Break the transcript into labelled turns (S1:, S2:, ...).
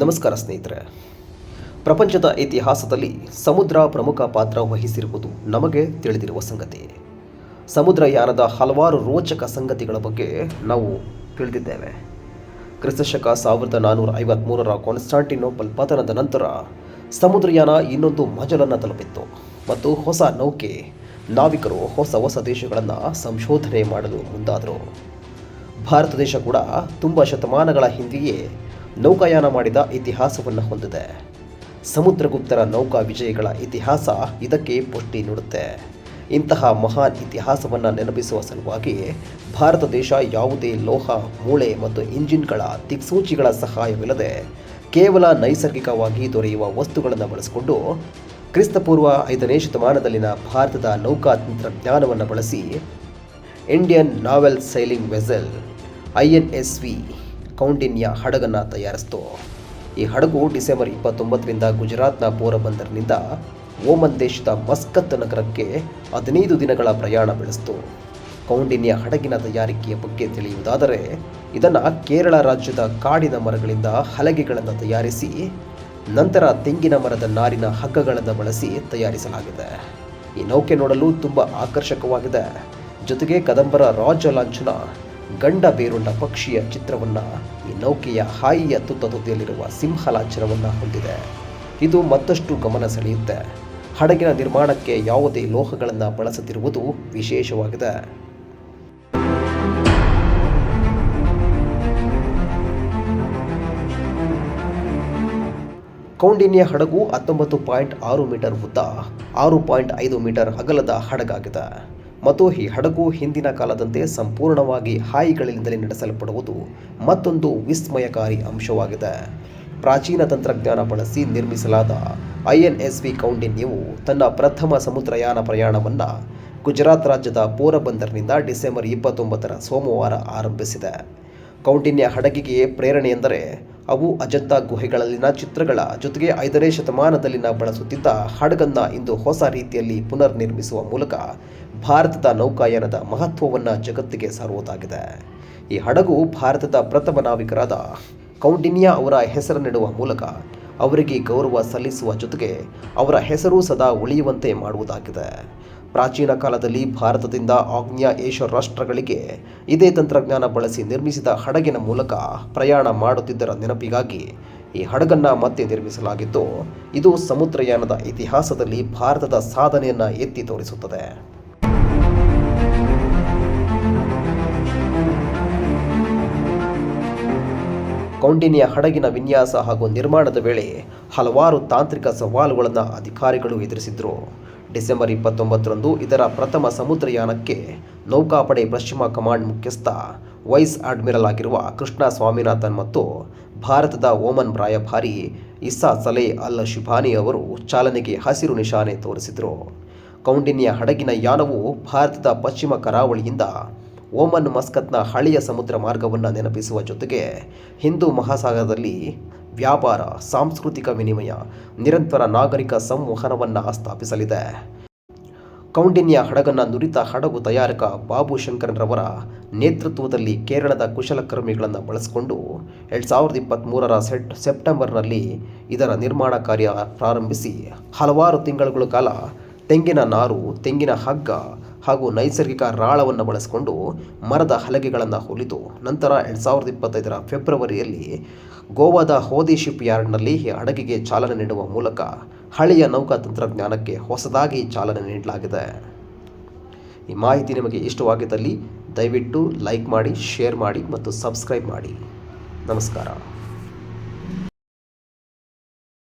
S1: ನಮಸ್ಕಾರ ಸ್ನೇಹಿತರೆ. ಪ್ರಪಂಚದ ಇತಿಹಾಸದಲ್ಲಿ ಸಮುದ್ರ ಪ್ರಮುಖ ಪಾತ್ರ ವಹಿಸಿರುವುದು ನಮಗೆ ತಿಳಿದಿರುವ ಸಂಗತಿ. ಸಮುದ್ರಯಾನದ ಹಲವಾರು ರೋಚಕ ಸಂಗತಿಗಳ ಬಗ್ಗೆ ನಾವು ತಿಳಿದಿದ್ದೇವೆ. ಕ್ರಿಸ್ತಶಕ 1453ರ ಕಾನ್ಸ್ಟಾಂಟಿನೋಪಲ್ ಪತನದ ನಂತರ ಸಮುದ್ರಯಾನ ಇನ್ನೊಂದು ಮಜಲನ್ನು ತಲುಪಿತ್ತು ಮತ್ತು ಹೊಸ ನೌಕೆ ನಾವಿಕರು ಹೊಸ ದೇಶಗಳನ್ನು ಸಂಶೋಧನೆ ಮಾಡಲು ಮುಂದಾದರು. ಭಾರತ ದೇಶ ಕೂಡ ತುಂಬ ಶತಮಾನಗಳ ಹಿಂದೆಯೇ ನೌಕಾಯಾನ ಮಾಡಿದ ಇತಿಹಾಸವನ್ನು ಹೊಂದಿದೆ. ಸಮುದ್ರಗುಪ್ತರ ನೌಕಾ ವಿಜಯಗಳ ಇತಿಹಾಸ ಇದಕ್ಕೆ ಪುಷ್ಟಿ ನೀಡುತ್ತೆ. ಇಂತಹ ಮಹಾನ್ ಇತಿಹಾಸವನ್ನು ನೆನಪಿಸುವ ಸಲುವಾಗಿ ಭಾರತ ದೇಶ ಯಾವುದೇ ಲೋಹ, ಮೂಳೆ ಮತ್ತು ಇಂಜಿನ್ಗಳ ದಿಕ್ಸೂಚಿಗಳ ಸಹಾಯವಿಲ್ಲದೆ ಕೇವಲ ನೈಸರ್ಗಿಕವಾಗಿ ದೊರೆಯುವ ವಸ್ತುಗಳನ್ನು ಬಳಸಿಕೊಂಡು ಕ್ರಿಸ್ತಪೂರ್ವ 5ನೇ ಶತಮಾನದಲ್ಲಿನ ಭಾರತದ ನೌಕಾ ತಂತ್ರಜ್ಞಾನವನ್ನು ಬಳಸಿ ಇಂಡಿಯನ್ ನಾವೆಲ್ ಸೈಲಿಂಗ್ ವೆಸೆಲ್ INSV ಕೌಂಡಿನ್ಯ ಹಡಗನ್ನು ತಯಾರಿಸಿತು. ಈ ಹಡಗು ಡಿಸೆಂಬರ್ 29ರಿಂದ ಗುಜರಾತ್ನ ಪೋರಬಂದರ್ನಿಂದ ಓಮನ್ ದೇಶದ ಮಸ್ಕತ್ ನಗರಕ್ಕೆ 15 ದಿನಗಳ ಪ್ರಯಾಣ ಬೆಳೆಸಿತು. ಕೌಂಡಿನ್ಯ ಹಡಗಿನ ತಯಾರಿಕೆಯ ಬಗ್ಗೆ ತಿಳಿಯುವುದಾದರೆ, ಇದನ್ನು ಕೇರಳ ರಾಜ್ಯದ ಕಾಡಿನ ಮರಗಳಿಂದ ಹಲಗೆಗಳನ್ನು ತಯಾರಿಸಿ ನಂತರ ತೆಂಗಿನ ಮರದ ನಾರಿನ ಹಗ್ಗಗಳನ್ನು ಬಳಸಿ ತಯಾರಿಸಲಾಗಿದೆ. ಈ ನೌಕೆ ನೋಡಲು ತುಂಬ ಆಕರ್ಷಕವಾಗಿದೆ. ಜೊತೆಗೆ ಕದಂಬರ ರಾಜ ಲಾಂಛನ ಗಂಡ ಬೇರುಂಡ ಪಕ್ಷಿಯ ಚಿತ್ರವನ್ನು, ಈ ನೌಕೆಯ ಹಾಯಿಯ ತುದಿಯಲ್ಲಿರುವ ಸಿಂಹ ಲಾಂಛನವನ್ನು ಹೊಂದಿದೆ. ಇದು ಮತ್ತಷ್ಟು ಗಮನ ಸೆಳೆಯುತ್ತೆ. ಹಡಗಿನ ನಿರ್ಮಾಣಕ್ಕೆ ಯಾವುದೇ ಲೋಹಗಳನ್ನು ಬಳಸದಿರುವುದು ವಿಶೇಷವಾಗಿದೆ. ಕೌಂಡಿನ್ಯ ಹಡಗು 19.6 ಮೀಟರ್ ಉದ್ದ, 6.5 ಮೀಟರ್ ಅಗಲದ ಹಡಗಾಗಿದೆ ಮತ್ತು ಈ ಹಡಗು ಹಿಂದಿನ ಕಾಲದಂತೆ ಸಂಪೂರ್ಣವಾಗಿ ಹಾಯಿಗಳಿಂದಲೇ ನಡೆಸಲ್ಪಡುವುದು ಮತ್ತೊಂದು ವಿಸ್ಮಯಕಾರಿ ಅಂಶವಾಗಿದೆ. ಪ್ರಾಚೀನ ತಂತ್ರಜ್ಞಾನ ಬಳಸಿ ನಿರ್ಮಿಸಲಾದ INSV ಕೌಂಡಿನ್ಯವು ತನ್ನ ಪ್ರಥಮ ಸಮುದ್ರಯಾನ ಪ್ರಯಾಣವನ್ನು ಗುಜರಾತ್ ರಾಜ್ಯದ ಪೋರಬಂದರ್ನಿಂದ ಡಿಸೆಂಬರ್ 29ರ ಸೋಮವಾರ ಆರಂಭಿಸಿದೆ. ಕೌಂಡಿನ್ಯ ಹಡಗಿಗೆ ಪ್ರೇರಣೆ ಎಂದರೆ ಅವು ಅಜಂತಾ ಗುಹೆಗಳಲ್ಲಿನ ಚಿತ್ರಗಳ ಜೊತೆಗೆ 5ನೇ ಶತಮಾನದಲ್ಲಿನ ಬಳಸುತ್ತಿದ್ದ ಹಡಗನ್ನು ಇಂದು ಹೊಸ ರೀತಿಯಲ್ಲಿ ಪುನರ್ ನಿರ್ಮಿಸುವ ಮೂಲಕ ಭಾರತದ ನೌಕಾಯಾನದ ಮಹತ್ವವನ್ನು ಜಗತ್ತಿಗೆ ಸಾರುವುದಾಗಿದೆ. ಈ ಹಡಗು ಭಾರತದ ಪ್ರಥಮ ನಾವಿಕರಾದ ಕೌಂಡಿನ್ಯ ಅವರ ಹೆಸರನ್ನಿಡುವ ಮೂಲಕ ಅವರಿಗೆ ಗೌರವ ಸಲ್ಲಿಸುವ ಜೊತೆಗೆ ಅವರ ಹೆಸರು ಸದಾ ಉಳಿಯುವಂತೆ ಮಾಡುವುದಾಗಿದೆ. ಪ್ರಾಚೀನ ಕಾಲದಲ್ಲಿ ಭಾರತದಿಂದ ಆಗ್ನೇಯ ಏಷ್ಯಾ ರಾಷ್ಟ್ರಗಳಿಗೆ ಇದೇ ತಂತ್ರಜ್ಞಾನ ಬಳಸಿ ನಿರ್ಮಿಸಿದ ಹಡಗಿನ ಮೂಲಕ ಪ್ರಯಾಣ ಮಾಡುತ್ತಿದ್ದರ ನೆನಪಿಗಾಗಿ ಈ ಹಡಗನ್ನು ಮತ್ತೆ ನಿರ್ಮಿಸಲಾಗಿದ್ದು, ಇದು ಸಮುದ್ರಯಾನದ ಇತಿಹಾಸದಲ್ಲಿ ಭಾರತದ ಸಾಧನೆಯನ್ನು ಎತ್ತಿ ತೋರಿಸುತ್ತದೆ. ಕೌಂಡಿನ್ಯ ಹಡಗಿನ ವಿನ್ಯಾಸ ಹಾಗೂ ನಿರ್ಮಾಣದ ವೇಳೆ ಹಲವಾರು ತಾಂತ್ರಿಕ ಸವಾಲುಗಳನ್ನು ಅಧಿಕಾರಿಗಳು ಎದುರಿಸಿದ್ರು. ಡಿಸೆಂಬರ್ 29ರಂದು ಇದರ ಪ್ರಥಮ ಸಮುದ್ರಯಾನಕ್ಕೆ ನೌಕಾಪಡೆ ಪಶ್ಚಿಮ ಕಮಾಂಡ್ ಮುಖ್ಯಸ್ಥ ವೈಸ್ ಅಡ್ಮಿರಲ್ ಆಗಿರುವ ಕೃಷ್ಣ ಸ್ವಾಮಿನಾಥನ್ ಮತ್ತು ಭಾರತದ ಓಮನ್ ರಾಯಭಾರಿ ಇಸ್ಸಾ ಸಲೇ ಅಲ್ ಶಿಬಾನಿ ಅವರು ಚಾಲನೆಗೆ ಹಸಿರು ನಿಶಾನೆ ತೋರಿಸಿದರು. ಕೌಂಡಿನ್ಯ ಹಡಗಿನ ಯಾನವು ಭಾರತದ ಪಶ್ಚಿಮ ಕರಾವಳಿಯಿಂದ ಓಮನ್ ಮಸ್ಕತ್ನ ಹಳೆಯ ಸಮುದ್ರ ಮಾರ್ಗವನ್ನು ನೆನಪಿಸುವ ಜೊತೆಗೆ ಹಿಂದೂ ಮಹಾಸಾಗರದಲ್ಲಿ ವ್ಯಾಪಾರ, ಸಾಂಸ್ಕೃತಿಕ ವಿನಿಮಯ, ನಿರಂತರ ನಾಗರಿಕ ಸಂವಹನವನ್ನು ಸ್ಥಾಪಿಸಲಿದೆ. ಕೌಂಡಿನ್ಯ ಹಡಗನ್ನು ನುರಿತ ಹಡಗು ತಯಾರಕ ಬಾಬು ಶಂಕರರವರ ನೇತೃತ್ವದಲ್ಲಿ ಕೇರಳದ ಕುಶಲಕರ್ಮಿಗಳನ್ನು ಬಳಸಿಕೊಂಡು 2023ರ ಸೆಪ್ಟೆಂಬರ್ನಲ್ಲಿ ಇದರ ನಿರ್ಮಾಣ ಕಾರ್ಯ ಪ್ರಾರಂಭಿಸಿ ಹಲವಾರು ತಿಂಗಳುಗಳ ಕಾಲ ತೆಂಗಿನ ನಾರು, ತೆಂಗಿನ ಹಗ್ಗ ಹಾಗೂ ನೈಸರ್ಗಿಕ ರಾಳವನ್ನು ಬಳಸಿಕೊಂಡು ಮರದ ಹಲಗೆಗಳನ್ನು ಹೊಲಿದು ನಂತರ 2025ರ ಫೆಬ್ರವರಿಯಲ್ಲಿ ಗೋವಾದ ಹೋದಿ ಶಿಪ್ ಯಾರ್ಡ್ನಲ್ಲಿ ಈ ಹಡಗಿಗೆ ಚಾಲನೆ ನೀಡುವ ಮೂಲಕ ಹಳೆಯ ನೌಕಾ ತಂತ್ರಜ್ಞಾನಕ್ಕೆ ಹೊಸದಾಗಿ ಚಾಲನೆ ನೀಡಲಾಗಿದೆ. ಈ ಮಾಹಿತಿ ನಿಮಗೆ ಇಷ್ಟವಾಗಿದ್ದಲ್ಲಿ ದಯವಿಟ್ಟು ಲೈಕ್ ಮಾಡಿ, ಶೇರ್ ಮಾಡಿ ಮತ್ತು ಸಬ್ಸ್ಕ್ರೈಬ್ ಮಾಡಿ. ನಮಸ್ಕಾರ.